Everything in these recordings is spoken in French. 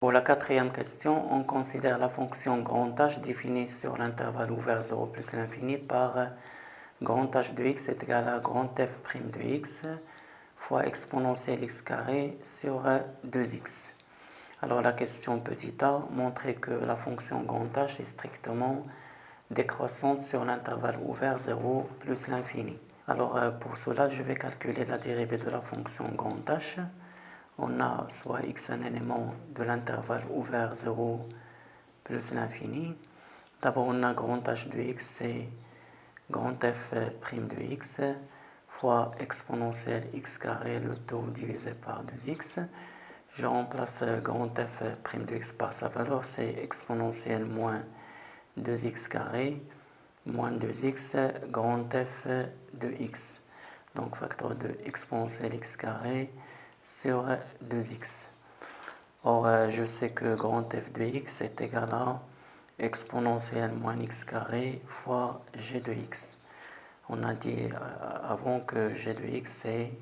Pour la quatrième question, on considère la fonction grand H définie sur l'intervalle ouvert 0 plus l'infini par grand H de x est égal à grand f' de x fois exponentielle x carré sur 2x. Alors la question petit a montrait que la fonction grand H est strictement décroissante sur l'intervalle ouvert 0 plus l'infini. Alors pour cela, je vais calculer la dérivée de la fonction grand H. On a soit x un élément de l'intervalle ouvert 0 plus l'infini. D'abord, on a grand H de x, c'est grand f' de x fois exponentielle x carré, le tout divisé par 2x. Je remplace grand f' de x par sa valeur, c'est exponentielle moins 2x carré moins 2x grand f de x. Donc facteur de exponentielle x carré sur 2x. Or, je sais que grand f de x est égal à exponentielle moins x carré fois g de x. On a dit avant que g de x c'est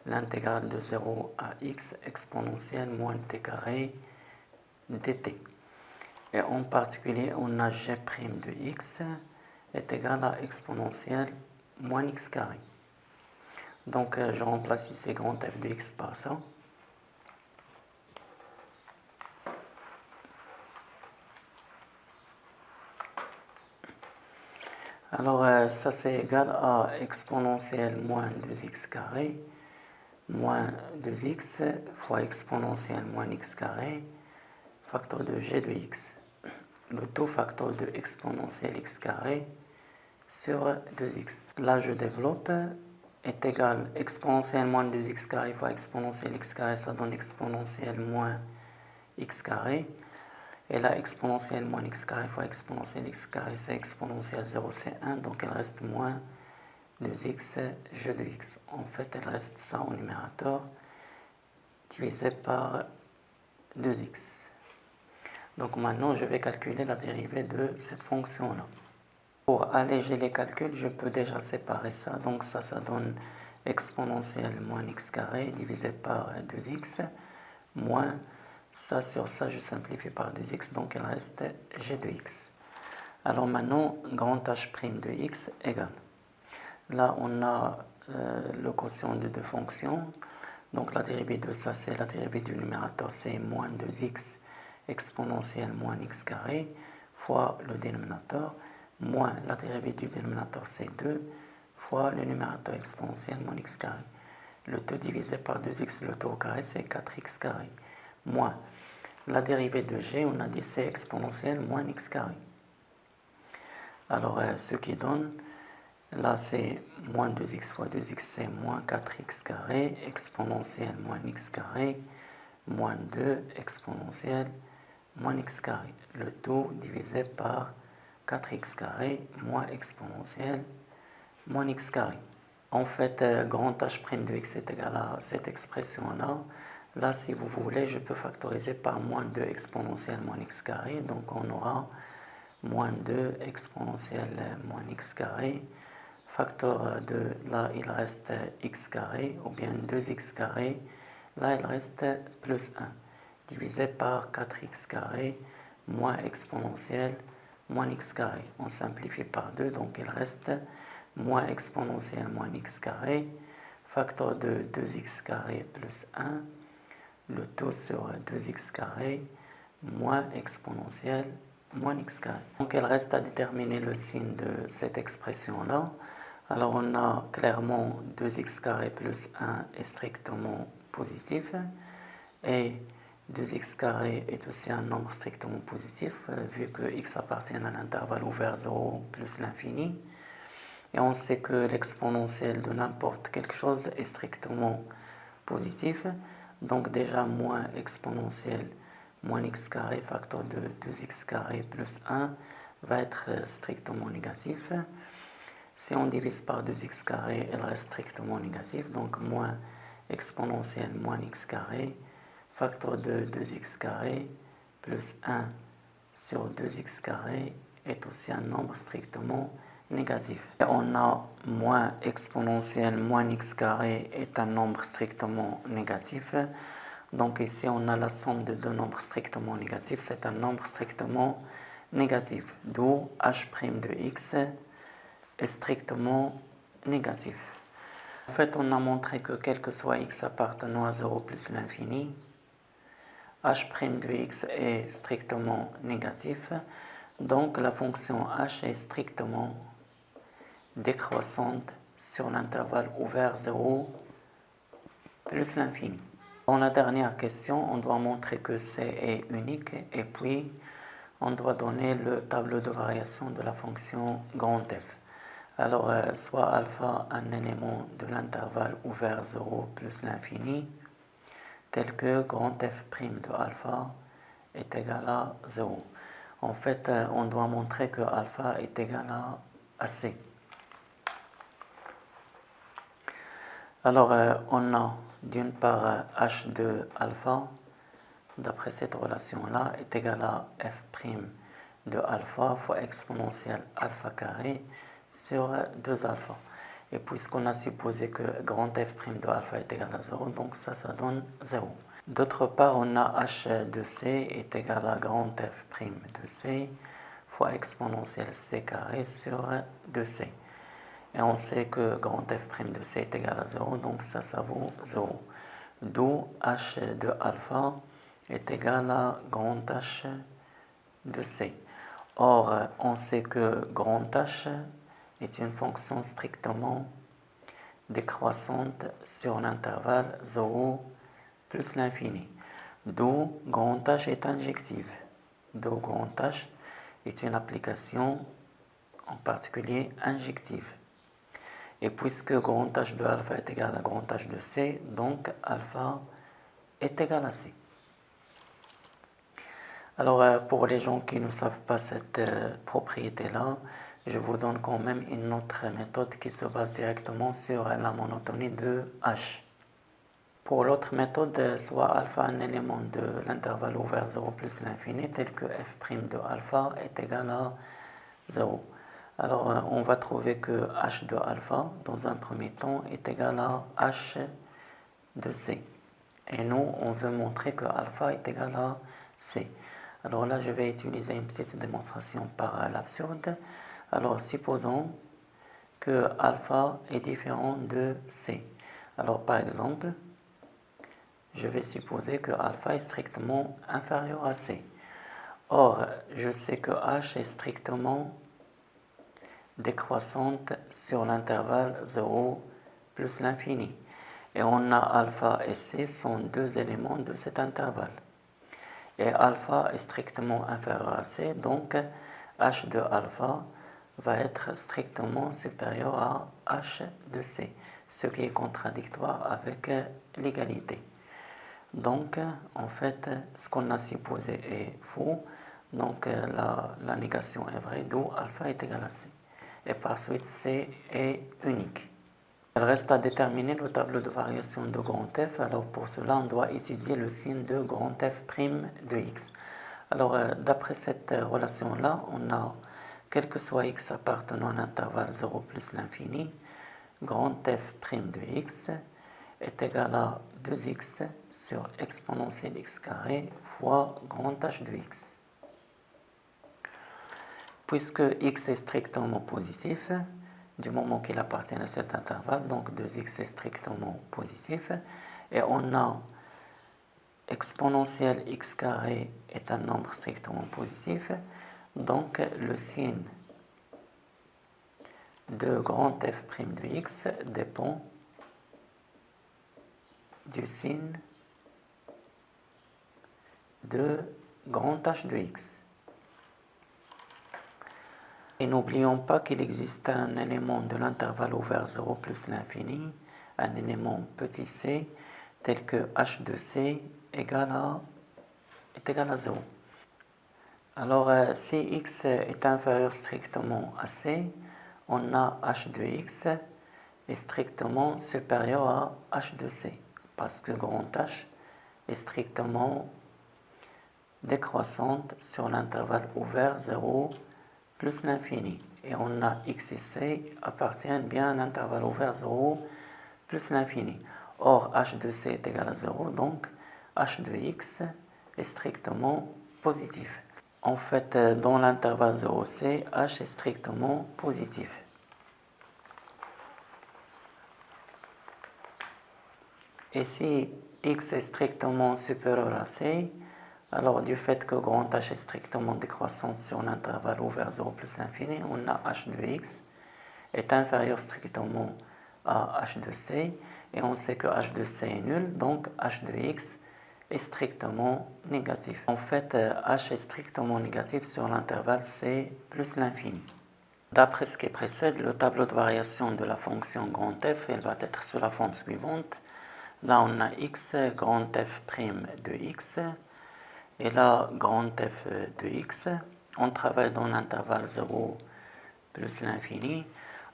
l'intégrale de 0 à x exponentielle moins t carré dt. Et en particulier, on a g' de x est égal à exponentielle moins x carré. Donc, je remplace ici grand f de x par ça. Alors, ça c'est égal à exponentielle moins 2x carré moins 2x fois exponentielle moins x carré facteur de g de x. Le tout facteur de exponentielle x carré sur 2x. Là, je développe est égal exponentielle moins 2x carré fois exponentielle x carré, ça donne exponentielle moins x carré. Et là, exponentielle moins x carré fois exponentielle x carré, c'est exponentielle 0, c'est 1, donc elle reste moins 2x g de x. En fait, elle reste ça au numérateur divisé par 2x. Donc maintenant, je vais calculer la dérivée de cette fonction-là. Pour alléger les calculs, je peux déjà séparer ça. Donc ça donne exponentielle moins x carré divisé par 2x moins ça sur ça, je simplifie par 2x, donc il reste g de x. Alors maintenant, grand h' de x égale. Là, on a le quotient de deux fonctions. Donc la dérivée de ça, c'est la dérivée du numérateur, c'est moins 2x exponentielle moins x carré fois le dénominateur moins la dérivée du dénominateur, c'est 2 fois le numérateur exponentiel moins x carré. Le tout divisé par 2x, le tout au carré, c'est 4x carré. Moins la dérivée de g, on a dit c'est exponentielle moins x carré. Alors, ce qui donne, là c'est moins 2x fois 2x, c'est moins 4x carré, exponentielle moins x carré, moins 2 exponentielle moins x carré. Le tout divisé par 4x carré moins exponentielle moins x carré. En fait, grand h' de x est égal à cette expression-là. Là, si vous voulez, je peux factoriser par moins 2 exponentielle moins x carré. Donc, on aura moins 2 exponentielle moins x carré. Facteur de là, il reste x carré, ou bien 2x carré. Là, il reste plus 1, divisé par 4x carré moins exponentielle moins x carré. On simplifie par 2, donc il reste moins exponentielle moins x carré, facteur de 2x carré plus 1, le tout sur 2x carré moins exponentielle moins x carré. Donc il reste à déterminer le signe de cette expression-là. Alors on a clairement 2x carré plus 1 est strictement positif et 2x carré est aussi un nombre strictement positif vu que x appartient à l'intervalle ouvert 0 plus l'infini. Et on sait que l'exponentielle de n'importe quelque chose est strictement positif. Donc déjà moins exponentielle moins x carré facteur de 2x carré plus 1 va être strictement négatif. Si on divise par 2x carré, elle reste strictement négative. Donc moins exponentielle moins x carré facteur de 2x carré plus 1 sur 2x carré est aussi un nombre strictement négatif. Et on a moins exponentielle moins x carré est un nombre strictement négatif. Donc ici, on a la somme de deux nombres strictement négatifs. C'est un nombre strictement négatif, d'où h' de x est strictement négatif. En fait, on a montré que quel que soit x appartenant à 0 plus l'infini, h' de x est strictement négatif. Donc la fonction h est strictement décroissante sur l'intervalle ouvert 0 plus l'infini. Dans la dernière question, on doit montrer que C est unique et puis on doit donner le tableau de variation de la fonction grand F. Alors, soit alpha un élément de l'intervalle ouvert 0 plus l'infini, tel que grand F' de alpha est égal à 0. En fait, on doit montrer que alpha est égal à C. Alors, on a d'une part h de alpha, d'après cette relation-là, est égal à f' de alpha fois exponentielle alpha carré sur 2 alpha. Et puisqu'on a supposé que grand f' de alpha est égal à 0, donc ça donne 0. D'autre part, on a h de c est égal à grand f' de c fois exponentielle c carré sur 2c. Et on sait que grand f' de c est égal à 0, donc ça vaut 0. D'où h de alpha est égal à grand H de c. Or, on sait que grand H est une fonction strictement décroissante sur l'intervalle 0 plus l'infini. D'où grand H est injective. D'où grand H est une application en particulier injective. Et puisque grand H de alpha est égal à grand H de C, donc alpha est égal à C. Alors, pour les gens qui ne savent pas cette propriété-là, je vous donne quand même une autre méthode qui se base directement sur la monotonie de H. Pour l'autre méthode, soit alpha un élément de l'intervalle ouvert 0 plus l'infini, tel que f' de alpha est égal à 0. Alors, on va trouver que h de alpha, dans un premier temps, est égal à h de c. Et nous, on veut montrer que alpha est égal à c. Alors là, je vais utiliser une petite démonstration par l'absurde. Alors, supposons que alpha est différent de c. Alors, par exemple, je vais supposer que alpha est strictement inférieur à c. Or, je sais que h est strictement décroissante sur l'intervalle 0 plus l'infini. Et on a alpha et c sont deux éléments de cet intervalle. Et alpha est strictement inférieur à c, donc h de alpha va être strictement supérieur à h de c, ce qui est contradictoire avec l'égalité. Donc, en fait, ce qu'on a supposé est faux, donc la négation est vraie, d'où alpha est égal à c. Et par suite, c est unique. Il reste à déterminer le tableau de variation de grand F. Alors pour cela, on doit étudier le signe de grand F' de x. Alors d'après cette relation-là, on a, quel que soit x appartenant à l'intervalle 0 plus l'infini, grand F' de x est égal à 2x sur exponentielle x carré fois grand H de x. Puisque x est strictement positif, du moment qu'il appartient à cet intervalle, donc 2x est strictement positif, et on a exponentielle x carré est un nombre strictement positif, donc le signe de grand f' de x dépend du signe de grand H de x. Et n'oublions pas qu'il existe un élément de l'intervalle ouvert 0 plus l'infini, un élément petit c, tel que h de c est égal à 0. Alors, si x est inférieur strictement à c, on a h de x est strictement supérieur à h de c, parce que grand H est strictement décroissante sur l'intervalle ouvert 0 plus l'infini. Et on a x et c appartiennent bien à l'intervalle ouvert 0 plus l'infini. Or, h de c est égal à 0, donc h de x est strictement positif. En fait, dans l'intervalle 0c, h est strictement positif. Et si x est strictement supérieur à c, alors du fait que grand H est strictement décroissant sur l'intervalle ouvert 0 plus l'infini, on a h de x est inférieur strictement à h de c, et on sait que h de c est nul, donc h de x est strictement négatif. En fait, h est strictement négatif sur l'intervalle c plus l'infini. D'après ce qui précède, le tableau de variation de la fonction grand f, elle va être sous la forme suivante. Là, on a x grand f' de x, et là, grand f de x. On travaille dans l'intervalle 0 plus l'infini.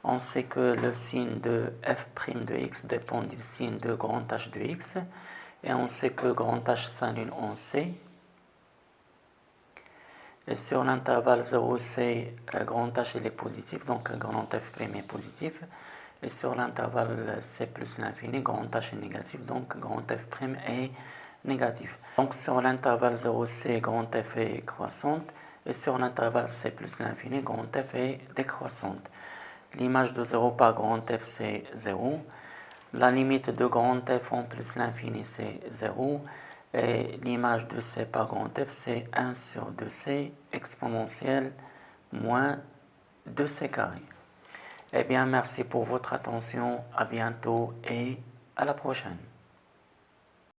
On sait que le signe de f' de x dépend du signe de grand H de x. Et on sait que grand H s'annule en c. Et sur l'intervalle 0c, grand H il est positif, donc grand f' est positif. Et sur l'intervalle c plus l'infini, grand H est négatif, donc grand f' est négatif. Donc sur l'intervalle 0c, grand f est croissante, et sur l'intervalle c plus l'infini, grand f est décroissante. L'image de 0 par grand f, c'est 0. La limite de grand f en plus l'infini, c'est 0. Et l'image de c par grand f, c'est 1 sur 2c exponentielle moins 2c carré. Eh bien, merci pour votre attention. À bientôt et à la prochaine.